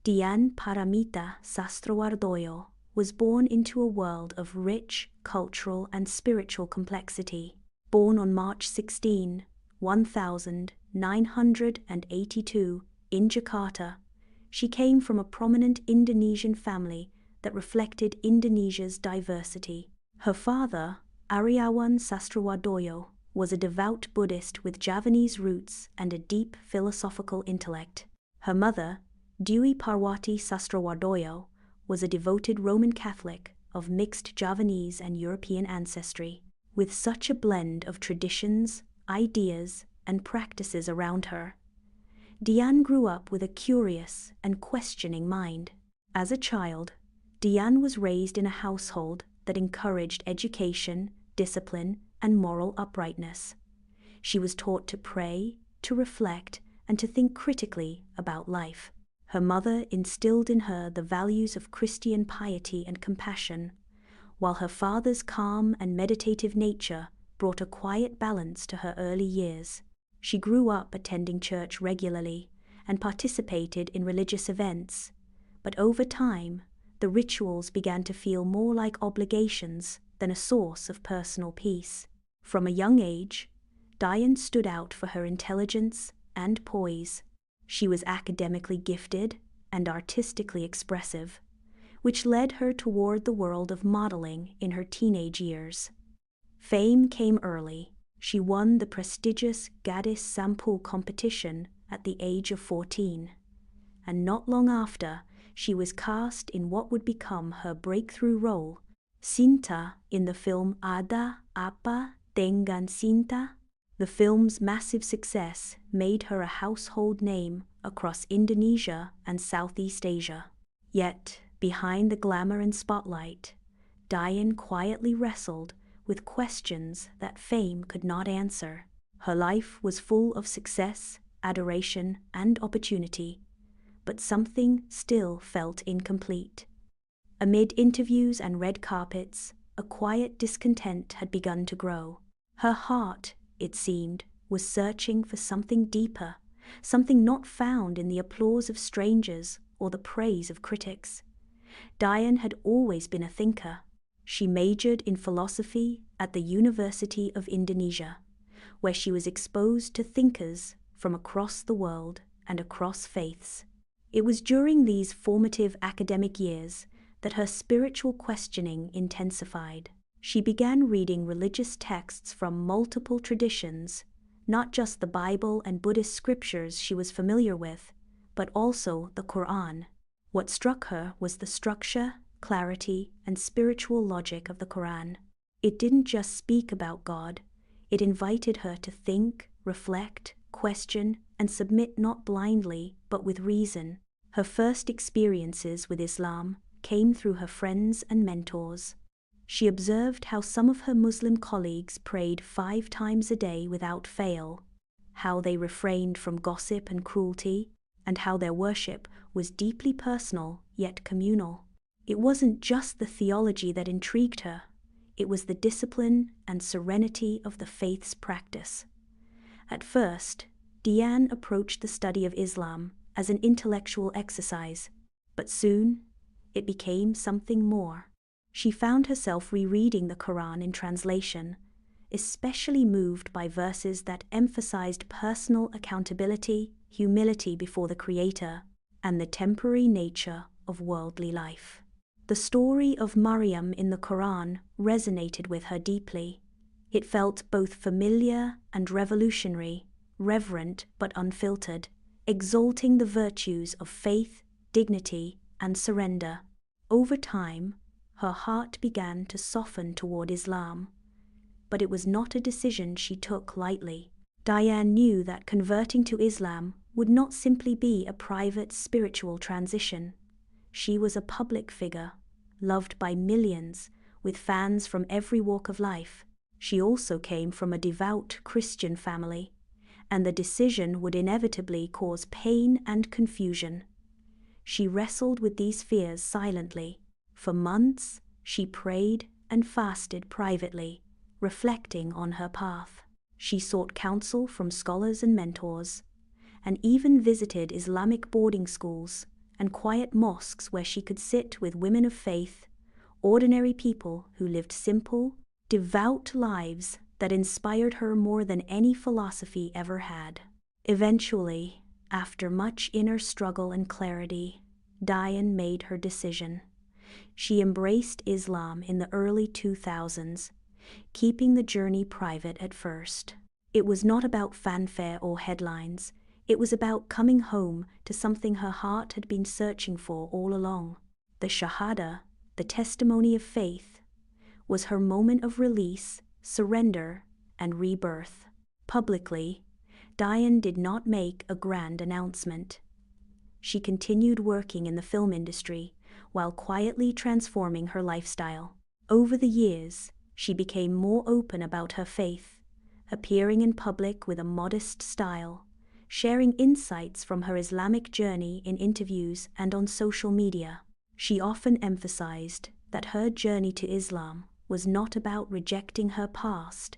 Dian Sastrowardoyo was born into a world of rich cultural and spiritual complexity. Born on March 16, 1982, in Jakarta, she came from a prominent Indonesian family that reflected Indonesia's diversity. Her father, Dian Sastrowardoyo, was a devout Buddhist with Javanese roots and a deep philosophical intellect. Her mother, Dewi Parwati Sastrowardoyo, was a devoted Roman Catholic of mixed Javanese and European ancestry. With such a blend of traditions, ideas, and practices around her, Dian grew up with a curious and questioning mind. As a child, Dian was raised in a household that encouraged education, discipline, and moral uprightness. She was taught to pray, to reflect, and to think critically about life. Her mother instilled in her the values of Christian piety and compassion, while her father's calm and meditative nature brought a quiet balance to her early years. She grew up attending church regularly and participated in religious events, but over time, the rituals began to feel more like obligations than a source of personal peace. From a young age, Dian stood out for her intelligence and poise. She was academically gifted and artistically expressive, which led her toward the world of modeling in her teenage years. Fame came early. She won the prestigious Gadis Sampul competition at the age of 14, and not long after, she was cast in what would become her breakthrough role, Cinta, in the film Ada Apa Dengan Cinta. The film's massive success made her a household name across Indonesia and Southeast Asia. Yet, behind the glamour and spotlight, Dian quietly wrestled with questions that fame could not answer. Her life was full of success, adoration, and opportunity, but something still felt incomplete. Amid interviews and red carpets, a quiet discontent had begun to grow. Her heart, it seemed, was searching for something deeper, something not found in the applause of strangers or the praise of critics. Dian had always been a thinker. She majored in philosophy at the University of Indonesia, where she was exposed to thinkers from across the world and across faiths. It was during these formative academic years that her spiritual questioning intensified. She began reading religious texts from multiple traditions, not just the Bible and Buddhist scriptures she was familiar with, but also the Qur'an. What struck her was the structure, clarity, and spiritual logic of the Qur'an. It didn't just speak about God, it invited her to think, reflect, question, and submit not blindly, but with reason. Her first experiences with Islam came through her friends and mentors. She observed how some of her Muslim colleagues prayed 5 times a day without fail, how they refrained from gossip and cruelty, and how their worship was deeply personal yet communal. It wasn't just the theology that intrigued her, it was the discipline and serenity of the faith's practice. At first, Dian approached the study of Islam as an intellectual exercise, but soon it became something more. She found herself rereading the Qur'an in translation, especially moved by verses that emphasized personal accountability, humility before the Creator, and the temporary nature of worldly life. The story of Maryam in the Qur'an resonated with her deeply. It felt both familiar and revolutionary, reverent but unfiltered, exalting the virtues of faith, dignity, and surrender. Over time, her heart began to soften toward Islam, but it was not a decision she took lightly. Dian knew that converting to Islam would not simply be a private spiritual transition. She was a public figure, loved by millions, with fans from every walk of life. She also came from a devout Christian family, and the decision would inevitably cause pain and confusion. She wrestled with these fears silently. For months, she prayed and fasted privately, reflecting on her path. She sought counsel from scholars and mentors, and even visited Islamic boarding schools, and quiet mosques where she could sit with women of faith, ordinary people who lived simple, devout lives that inspired her more than any philosophy ever had. Eventually, after much inner struggle and clarity, Dian made her decision. She embraced Islam in the early 2000s, keeping the journey private at first. It was not about fanfare or headlines. It was about coming home to something her heart had been searching for all along. The Shahada, the testimony of faith, was her moment of release, surrender, and rebirth. Publicly, Dian did not make a grand announcement. She continued working in the film industry while quietly transforming her lifestyle. Over the years, she became more open about her faith, appearing in public with a modest style, sharing insights from her Islamic journey in interviews and on social media. She often emphasized that her journey to Islam was not about rejecting her past,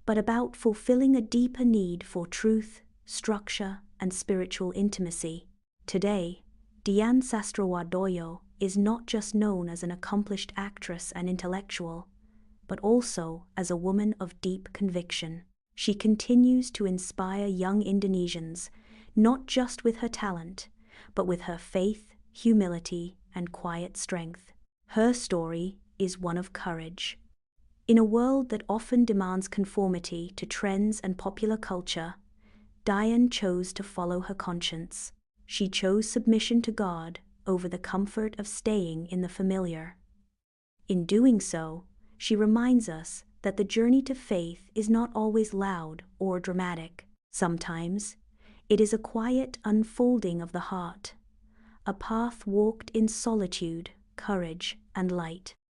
but about fulfilling a deeper need for truth, structure, and spiritual intimacy. Today, Dian Sastrowardoyo is not just known as an accomplished actress and intellectual, but also as a woman of deep conviction. She continues to inspire young Indonesians, not just with her talent, but with her faith, humility, and quiet strength. Her story is one of courage. In a world that often demands conformity to trends and popular culture, Dian chose to follow her conscience. She chose submission to God over the comfort of staying in the familiar. In doing so, she reminds us that the journey to faith is not always loud or dramatic. Sometimes, it is a quiet unfolding of the heart, a path walked in solitude, courage, and light.